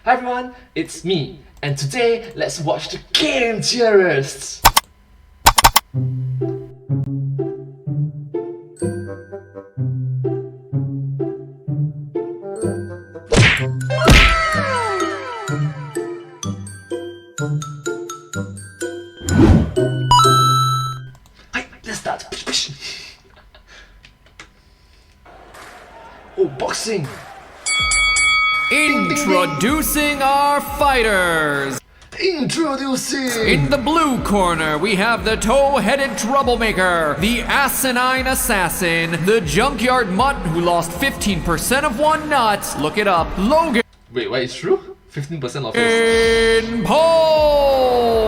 Hi everyone, it's me, and today let's watch the Game Theorists! Hi, let's start. Oh, boxing! Introducing our fighters! Introducing! In the blue corner, we have the toe-headed troublemaker, the asinine assassin, the junkyard mutt who lost 15% of one nut. Look it up. Logan Wait, it's true? 15% of it. Paul!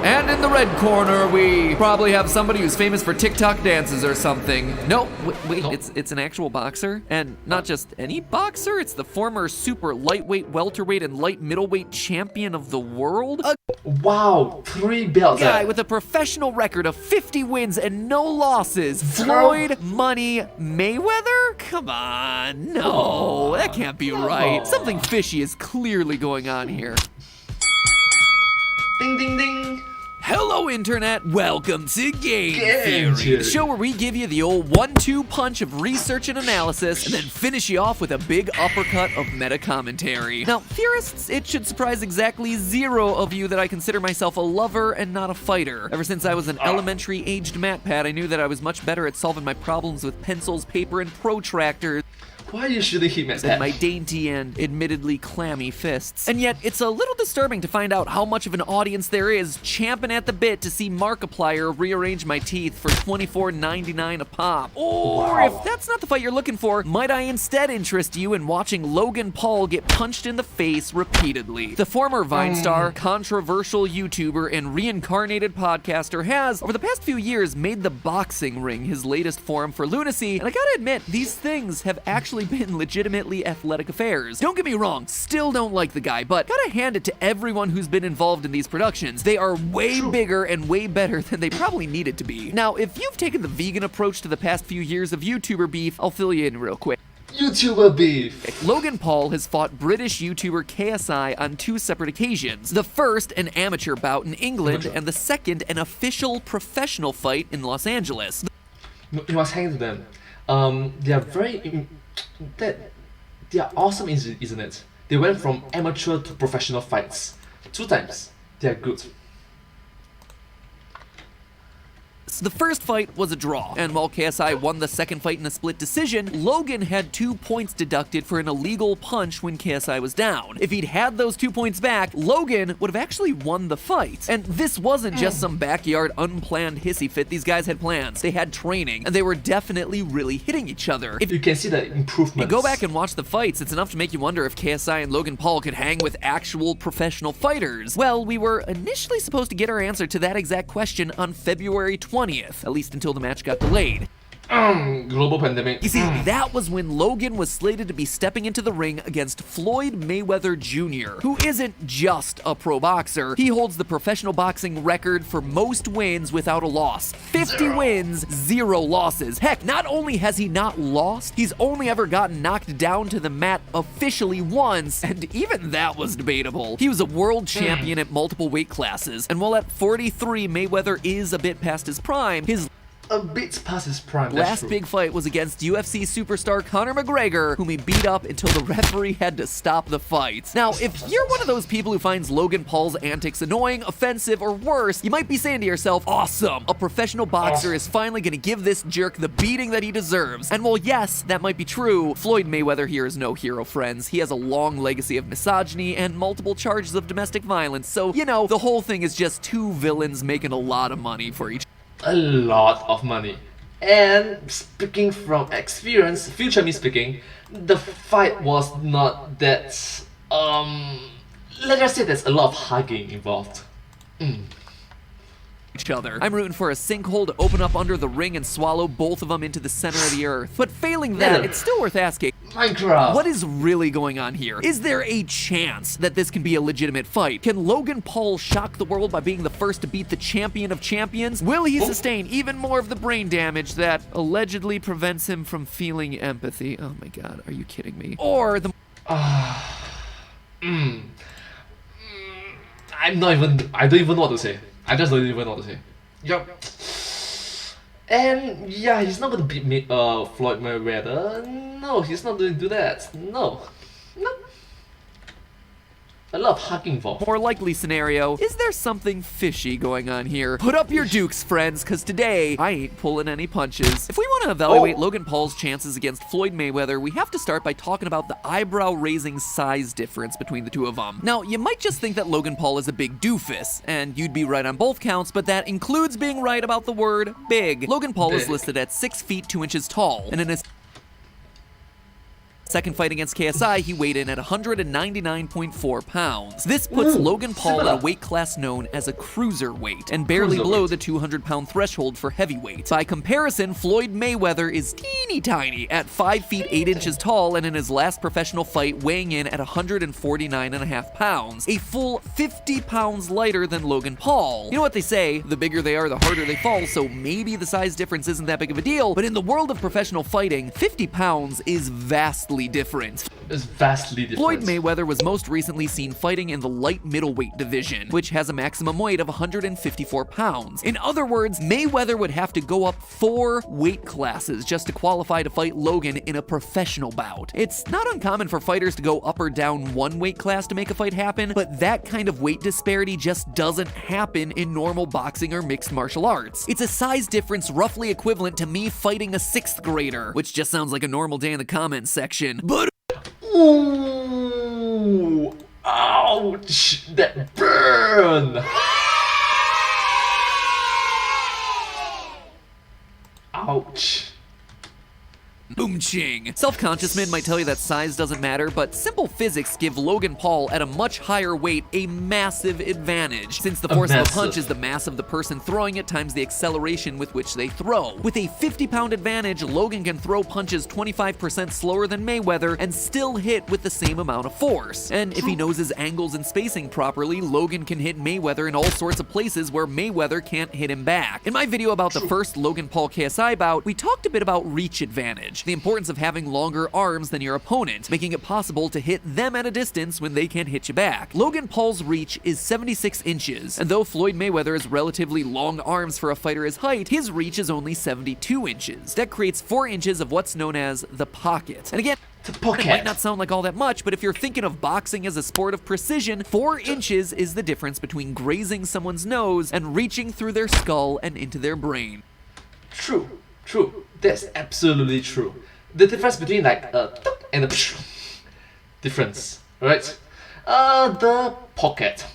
And in the red corner, we probably have somebody who's famous for TikTok dances or something. No, wait, No. it's an actual boxer. And not just any boxer, it's the former super lightweight, welterweight, and light middleweight champion of the world. A Wow, 3 belts. guy with a professional record of 50 wins and no losses. Floyd Money Mayweather? Come on, no, that can't be right. Something fishy is clearly going on here. Ding ding ding! Hello, Internet. Welcome to Game Game Theory, Theory. the show where we give you the old 1-2 punch of research and analysis, and then finish you off with a big uppercut of meta commentary. Now, theorists, it should surprise exactly 0 of you that I consider myself a lover and not a fighter. Ever since I was an elementary-aged MatPat, I knew that I was much better at solving my problems with pencils, paper, and protractors Why are you shooting him at than that? my dainty and admittedly clammy fists. And yet, it's a little disturbing to find out how much of an audience there is champing at the bit to see Markiplier rearrange my teeth for $24.99 a pop. Or Wow. if that's not the fight you're looking for, might I instead interest you in watching Logan Paul get punched in the face repeatedly? The former Vine star, controversial YouTuber, and reincarnated podcaster has, over the past few years, made the boxing ring his latest forum for lunacy, and I gotta admit, these things have actually been legitimately athletic affairs. Don't get me wrong, still don't like the guy, but gotta hand it to everyone who's been involved in these productions. They are way bigger and way better than they probably needed to be. Now, if you've taken the vegan approach to the past few years of YouTuber beef, I'll fill you in real quick. YouTuber beef! Logan Paul has fought British YouTuber KSI on 2 separate occasions. The first, an amateur bout in England, and the second, an official professional fight in Los Angeles. You must hang to them. They are they are awesome, isn't it? They went from amateur to professional fights. 2 times. They are good. The first fight was a draw, and while KSI won the second fight in a split decision, Logan had 2 points deducted for an illegal punch when KSI was down. If he'd had those 2 points back, Logan would have actually won the fight. And this wasn't just some backyard unplanned hissy fit. These guys had plans, they had training, and they were definitely really hitting each other. If You can see the improvements. you go back and watch the fights, it's enough to make you wonder if KSI and Logan Paul could hang with actual professional fighters. Well, we were initially supposed to get our answer to that exact question on February 20th, at least until the match got delayed. Global pandemic. You see, that was when Logan was slated to be stepping into the ring against Floyd Mayweather Jr., who isn't just a pro boxer. He holds the professional boxing record for most wins without a loss. 50 wins, 0 losses. Heck, not only has he not lost, he's only ever gotten knocked down to the mat officially once, and even that was debatable. He was a world champion at multiple weight classes, and while at 43, Mayweather is a bit past his prime, his A bit past his prime. That's last true. big fight was against UFC superstar Conor McGregor, whom he beat up until the referee had to stop the fight. Now, if you're one of those people who finds Logan Paul's antics annoying, offensive, or worse, you might be saying to yourself, awesome, a professional boxer is finally gonna give this jerk the beating that he deserves. And while yes, that might be true, Floyd Mayweather here is no hero, friends. He has a long legacy of misogyny and multiple charges of domestic violence, so, you know, the whole thing is just 2 villains making a lot of money for each A lot of money. And speaking from experience, future me speaking, the fight was not that let's just say there's a lot of hugging involved. each other. I'm rooting for a sinkhole to open up under the ring and swallow both of them into the center of the earth. But failing that, it's still worth asking, Minecraft. what is really going on here? Is there a chance that this can be a legitimate fight? Can Logan Paul shock the world by being the first to beat the champion of champions? Will he sustain even more of the brain damage that allegedly prevents him from feeling empathy? Oh my god, are you kidding me? Or the I don't even know what to say. I just don't even know what to say. Yup. And yeah, he's not gonna beat Floyd Mayweather. No, he's not going to do that. No. A lot of hugging involved. More likely scenario, is there something fishy going on here? Put up your dukes, friends, cause today, I ain't pulling any punches. If we wanna evaluate Logan Paul's chances against Floyd Mayweather, we have to start by talking about the eyebrow-raising size difference between the two of them. Now, you might just think that Logan Paul is a big doofus, and you'd be right on both counts, but that includes being right about the word big. Logan Paul is listed at 6 feet 2 inches tall, and in his second fight against KSI, he weighed in at 199.4 pounds. This puts Logan Paul in a weight class known as a cruiserweight, and barely below the 200-pound threshold for heavyweight. By comparison, Floyd Mayweather is teeny tiny at 5 feet 8 inches tall, and in his last professional fight, weighing in at 149.5 pounds, a full 50 pounds lighter than Logan Paul. You know what they say, the bigger they are, the harder they fall, so maybe the size difference isn't that big of a deal, but in the world of professional fighting, 50 pounds is vastly different. It's vastly different. Floyd Mayweather was most recently seen fighting in the light middleweight division, which has a maximum weight of 154 pounds. In other words, Mayweather would have to go up 4 weight classes just to qualify to fight Logan in a professional bout. It's not uncommon for fighters to go up or down 1 weight class to make a fight happen, but that kind of weight disparity just doesn't happen in normal boxing or mixed martial arts. It's a size difference roughly equivalent to me fighting a 6th grader, which just sounds like a normal day in the comments section. But ooh, ouch, that burn. Ouch. boom ching. Self-conscious men might tell you that size doesn't matter, but simple physics give Logan Paul at a much higher weight a massive advantage, since the force of a punch is the mass of the person throwing it times the acceleration with which they throw. With a 50-pound advantage, Logan can throw punches 25% slower than Mayweather and still hit with the same amount of force. And if he knows his angles and spacing properly, Logan can hit Mayweather in all sorts of places where Mayweather can't hit him back. In my video about the first Logan Paul KSI bout, we talked a bit about reach advantage, the importance of having longer arms than your opponent, making it possible to hit them at a distance when they can't hit you back. Logan Paul's reach is 76 inches, and though Floyd Mayweather has relatively long arms for a fighter his height, his reach is only 72 inches. That creates 4 inches of what's known as the pocket. And again, it might not sound like all that much, but if you're thinking of boxing as a sport of precision, 4 inches is the difference between grazing someone's nose and reaching through their skull and into their brain. True. That's absolutely true. The difference between like and the difference, right? The pocket.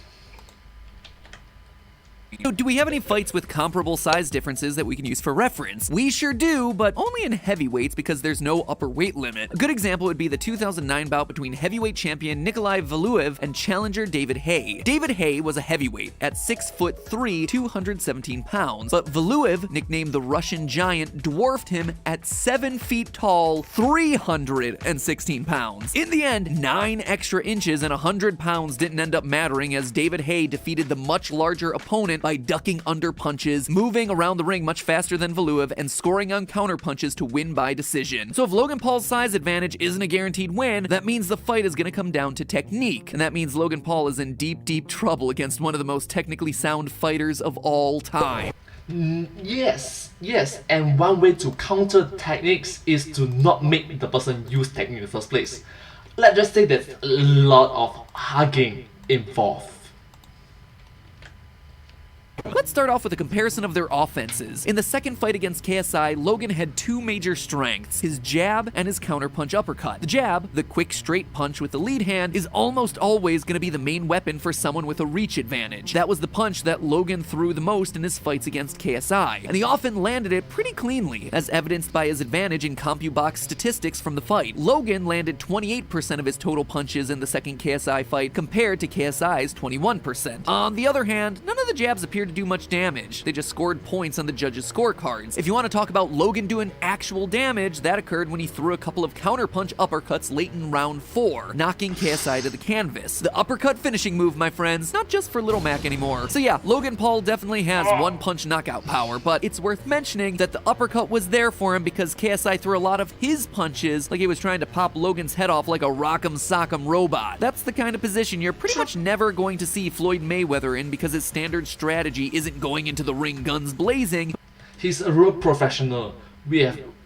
So do we have any fights with comparable size differences that we can use for reference? We sure do, but only in heavyweights because there's no upper weight limit. A good example would be the 2009 bout between heavyweight champion Nikolai Valuev and challenger David Haye. David Haye was a heavyweight at 6'3", 217 pounds, but Valuev, nicknamed the Russian Giant, dwarfed him at 7 feet tall, 316 pounds. In the end, 9 extra inches and 100 pounds didn't end up mattering as David Haye defeated the much larger opponent by ducking under punches, moving around the ring much faster than Valuev, and scoring on counter punches to win by decision. So if Logan Paul's size advantage isn't a guaranteed win, that means the fight is going to come down to technique, and that means Logan Paul is in deep trouble against one of the most technically sound fighters of all time. Yes, and one way to counter techniques is to not make the person use technique in the first place. Let's just say there's a lot of hugging involved. Let's start off with a comparison of their offenses. In the second fight against KSI, Logan had 2 major strengths, his jab and his counterpunch uppercut. The jab, the quick straight punch with the lead hand, is almost always going to be the main weapon for someone with a reach advantage. That was the punch that Logan threw the most in his fights against KSI, and he often landed it pretty cleanly, as evidenced by his advantage in CompuBox statistics from the fight. Logan landed 28% of his total punches in the second KSI fight compared to KSI's 21%. On the other hand, none of the jabs appeared to do much damage. They just scored points on the judges' scorecards. If you want to talk about Logan doing actual damage, that occurred when he threw a couple of counterpunch uppercuts late in round 4, knocking KSI to the canvas. The uppercut finishing move, my friends, not just for Little Mac anymore. So yeah, Logan Paul definitely has one-punch knockout power, but it's worth mentioning that the uppercut was there for him because KSI threw a lot of his punches like he was trying to pop Logan's head off like a rock'em sock'em robot. That's the kind of position you're pretty much never going to see Floyd Mayweather in because his standard strategy isn't going into the ring guns blazing. He's a real professional.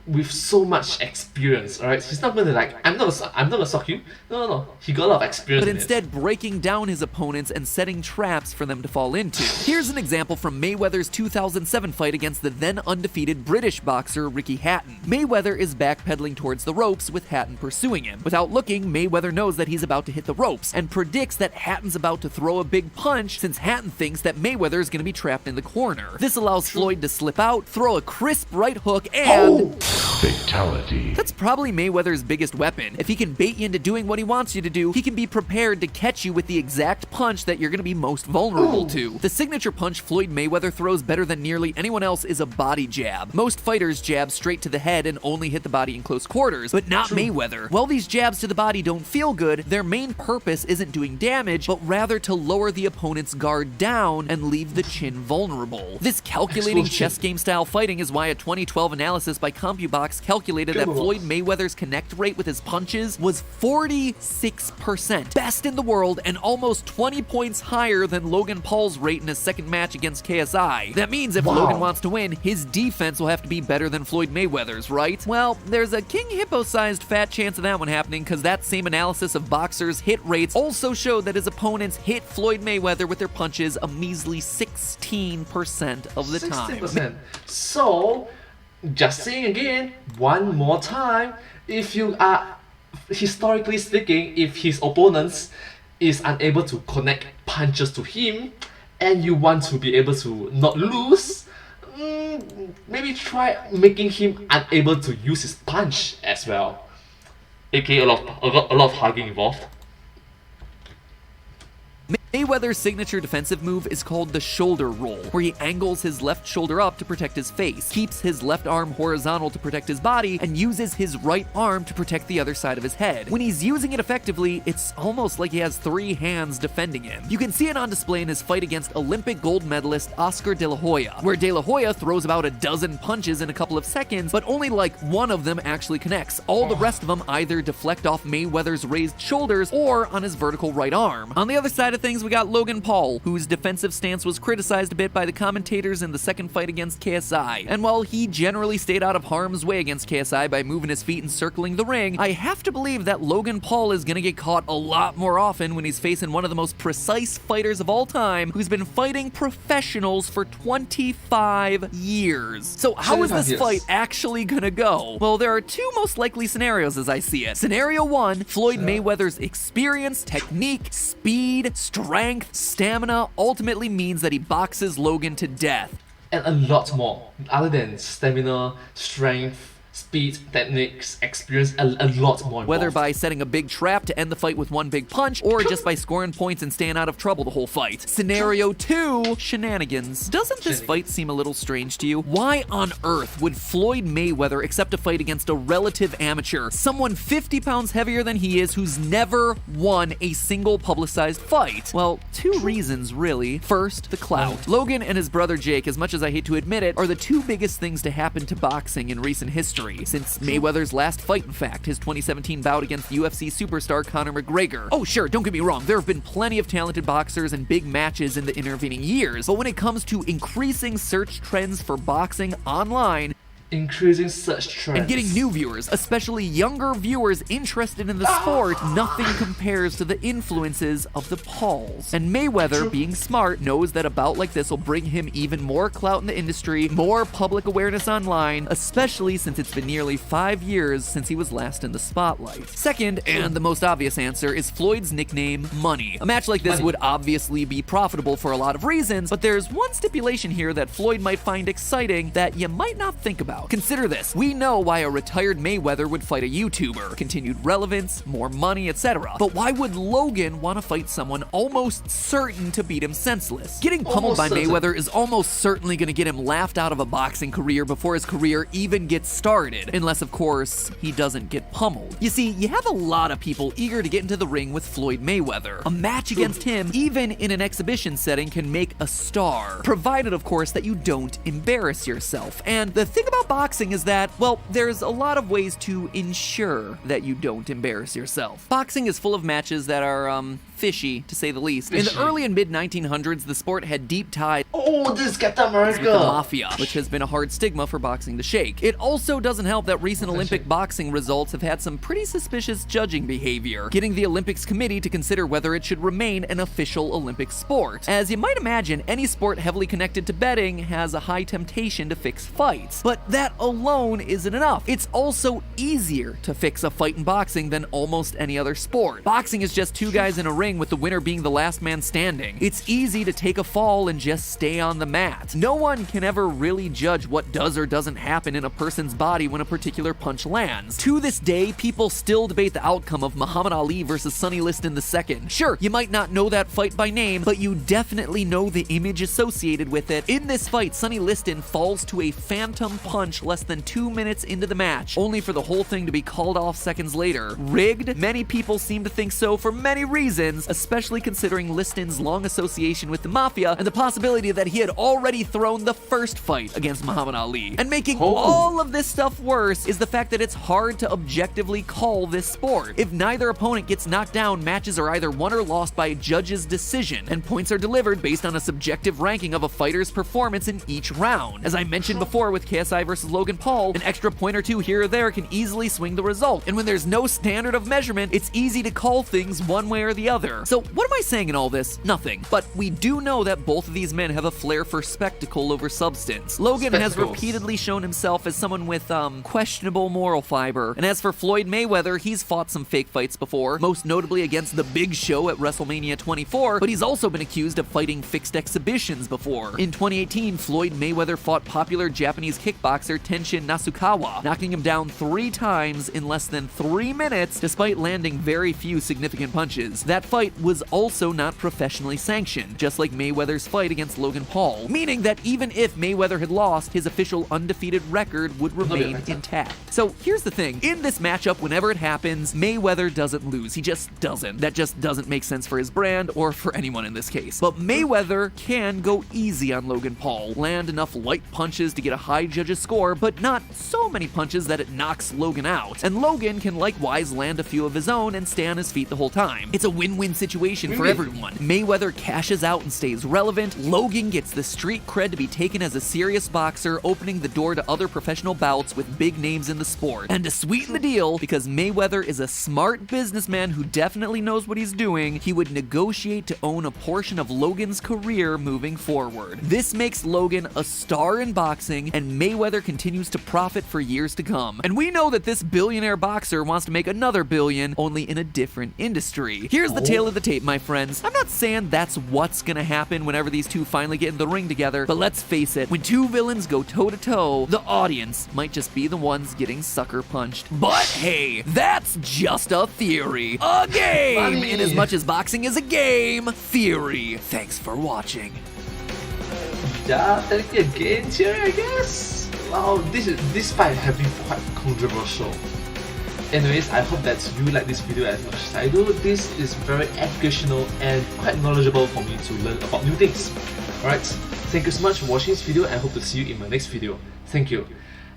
With so much experience, alright? He's not gonna like, I'm not gonna sock you. No. He got a lot of experience. But in instead it. breaking down his opponents and setting traps for them to fall into. Here's an example from Mayweather's 2007 fight against the then undefeated British boxer Ricky Hatton. Mayweather is backpedaling towards the ropes with Hatton pursuing him. Without looking, Mayweather knows that he's about to hit the ropes and predicts that Hatton's about to throw a big punch since Hatton thinks that Mayweather is going to be trapped in the corner. This allows Floyd to slip out, throw a crisp right hook, and... Fatality. That's probably Mayweather's biggest weapon. If he can bait you into doing what he wants you to do, he can be prepared to catch you with the exact punch that you're going to be most vulnerable to. The signature punch Floyd Mayweather throws better than nearly anyone else is a body jab. Most fighters jab straight to the head and only hit the body in close quarters, but not Mayweather. While these jabs to the body don't feel good, their main purpose isn't doing damage, but rather to lower the opponent's guard down and leave the chin vulnerable. This calculating chess game style fighting is why a 2012 analysis by CompuBox calculated that Floyd Mayweather's connect rate with his punches was 46%, best in the world and almost 20 points higher than Logan Paul's rate in his second match against KSI. That means if Logan wants to win, his defense will have to be better than Floyd Mayweather's, right? Well, there's a King Hippo-sized fat chance of that one happening because that same analysis of boxers' hit rates also showed that his opponents hit Floyd Mayweather with their punches a measly 16% of the time. 16%. So, just saying again, one more time, if you are, historically speaking, if his opponents is unable to connect punches to him, and you want to be able to not lose, maybe try making him unable to use his punch as well. aka a lot of hugging involved. Mayweather's signature defensive move is called the shoulder roll, where he angles his left shoulder up to protect his face, keeps his left arm horizontal to protect his body, and uses his right arm to protect the other side of his head. When he's using it effectively, it's almost like he has 3 hands defending him. You can see it on display in his fight against Olympic gold medalist Oscar De La Hoya, where De La Hoya throws about a dozen punches in a couple of seconds, but only like one of them actually connects. All the rest of them either deflect off Mayweather's raised shoulders or on his vertical right arm. On the other side of things, we got Logan Paul, whose defensive stance was criticized a bit by the commentators in the second fight against KSI. And while he generally stayed out of harm's way against KSI by moving his feet and circling the ring, I have to believe that Logan Paul is gonna get caught a lot more often when he's facing one of the most precise fighters of all time, who's been fighting professionals for 25 years. So how is this fight actually gonna go? Well, there are 2 most likely scenarios as I see it. Scenario 1, Floyd Mayweather's experience, technique, speed, strength, stamina ultimately means that he boxes Logan to death. And a lot more, other than stamina, strength, speed, techniques, experience, a lot more involved. Whether by setting a big trap to end the fight with one big punch, or just by scoring points and staying out of trouble the whole fight. Scenario 2, shenanigans. Doesn't this fight seem a little strange to you? Why on earth would Floyd Mayweather accept a fight against a relative amateur, someone 50 pounds heavier than he is who's never won a single publicized fight? Well, 2 reasons really. First, the clout. Logan and his brother Jake, as much as I hate to admit it, are the 2 biggest things to happen to boxing in recent history. Since Mayweather's last fight, in fact, his 2017 bout against UFC superstar Conor McGregor. Oh sure, don't get me wrong, there have been plenty of talented boxers and big matches in the intervening years, but when it comes to increasing search trends for boxing online, increasing search trends and getting new viewers, especially younger viewers interested in the sport, nothing compares to the influences of the Pauls. And Mayweather, being smart, knows that a bout like this will bring him even more clout in the industry, more public awareness online, especially since it's been nearly 5 years since he was last in the spotlight. Second, and the most obvious answer, is Floyd's nickname, Money. A match like this would obviously be profitable for a lot of reasons, but there's one stipulation here that Floyd might find exciting that you might not think about. about. Consider this. We know why a retired Mayweather would fight a YouTuber. Continued relevance, more money, etc. But why would Logan want to fight someone almost certain to beat him senseless? Getting pummeled by Mayweather is almost certainly going to get him laughed out of a boxing career before his career even gets started. Unless, of course, he doesn't get pummeled. You see, you have a lot of people eager to get into the ring with Floyd Mayweather. A match against him, even in an exhibition setting, can make a star. Provided, of course, that you don't embarrass yourself. And the thing about boxing is that, well, there's a lot of ways to ensure that you don't embarrass yourself. Boxing is full of matches that are, fishy, to say the least. In the early and mid-1900s, the sport had deep ties Oh, this is Captain America! with the mafia, which has been a hard stigma for boxing to shake. It also doesn't help that recent Olympic boxing results have had some pretty suspicious judging behavior, getting the Olympics committee to consider whether it should remain an official Olympic sport. As you might imagine, any sport heavily connected to betting has a high temptation to fix fights. But that alone isn't enough. It's also easier to fix a fight in boxing than almost any other sport. Boxing is just two guys in a ring with the winner being the last man standing. It's easy to take a fall and just stay on the mat. No one can ever really judge what does or doesn't happen in a person's body when a particular punch lands. To this day, people still debate the outcome of Muhammad Ali versus Sonny Liston II. Sure, you might not know that fight by name, but you definitely know the image associated with it. In this fight, Sonny Liston falls to a phantom punch less than 2 minutes into the match, only for the whole thing to be called off seconds later. Rigged? Many people seem to think so for many reasons, especially considering Liston's long association with the mafia and the possibility that he had already thrown the first fight against Muhammad Ali. And making all of this stuff worse is the fact that it's hard to objectively call this sport. If neither opponent gets knocked down, matches are either won or lost by a judge's decision, and points are delivered based on a subjective ranking of a fighter's performance in each round. As I mentioned before with KSI versus Logan Paul, an extra point or two here or there can easily swing the result, and when there's no standard of measurement, it's easy to call things one way or the other. So what am I saying in all this? Nothing. But we do know that both of these men have a flair for spectacle over substance. Logan has repeatedly shown himself as someone with, questionable moral fiber. And as for Floyd Mayweather, he's fought some fake fights before, most notably against The Big Show at WrestleMania 24, but he's also been accused of fighting fixed exhibitions before. In 2018, Floyd Mayweather fought popular Japanese kickboxer Tenshin Nasukawa, knocking him down 3 times in less than 3 minutes, despite landing very few significant punches. That fight was also not professionally sanctioned, just like Mayweather's fight against Logan Paul, meaning that even if Mayweather had lost, his official undefeated record would remain intact. So here's the thing, in this matchup, whenever it happens, Mayweather doesn't lose. He just doesn't. That just doesn't make sense for his brand, or for anyone in this case. But Mayweather can go easy on Logan Paul, land enough light punches to get a high judge's score, but not so many punches that it knocks Logan out. And Logan can likewise land a few of his own and stay on his feet the whole time. It's a win-win situation for everyone. Mayweather cashes out and stays relevant, Logan gets the street cred to be taken as a serious boxer, opening the door to other professional bouts with big names in the sport. And to sweeten the deal, because Mayweather is a smart businessman who definitely knows what he's doing, he would negotiate to own a portion of Logan's career moving forward. This makes Logan a star in boxing, and Mayweather continues to profit for years to come. And we know that this billionaire boxer wants to make another billion, only in a different industry. Here's the tale of the tape, my friends. I'm not saying that's what's gonna happen whenever these two finally get in the ring together, but let's face it, when two villains go toe-to-toe, the audience might just be the ones getting sucker punched. But hey, that's just a theory. A game! In as much as boxing is a game, theory. Thanks for watching. Yeah, technically a game theory, I guess. Wow, this fight have been quite controversial. Anyways, I hope that you like this video as much as I do. This is very educational and quite knowledgeable for me to learn about new things. Alright, thank you so much for watching this video and I hope to see you in my next video. Thank you.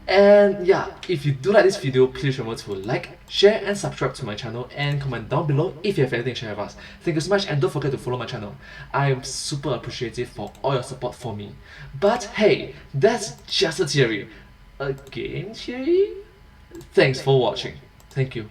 And yeah, if you do like this video, please remember to like, share and subscribe to my channel and comment down below if you have anything to share with us. Thank you so much and don't forget to follow my channel. I am super appreciative for all your support for me. But hey, that's just a theory. A game theory? Thanks for watching. Thank you.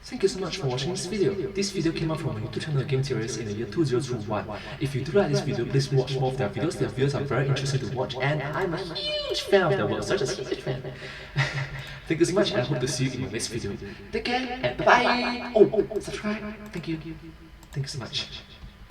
Thank you so much. much for watching this video. This video came out from my YouTube channel Game Theories in the year 2021. If you do like this video, please watch more of their videos. Their videos are very interesting to watch, and I'm a huge fan of their work, such as a huge fan. Thank you so much, and I hope to see you in my next video. Take care, and bye-bye! Oh, subscribe. Thank you. Thanks so much.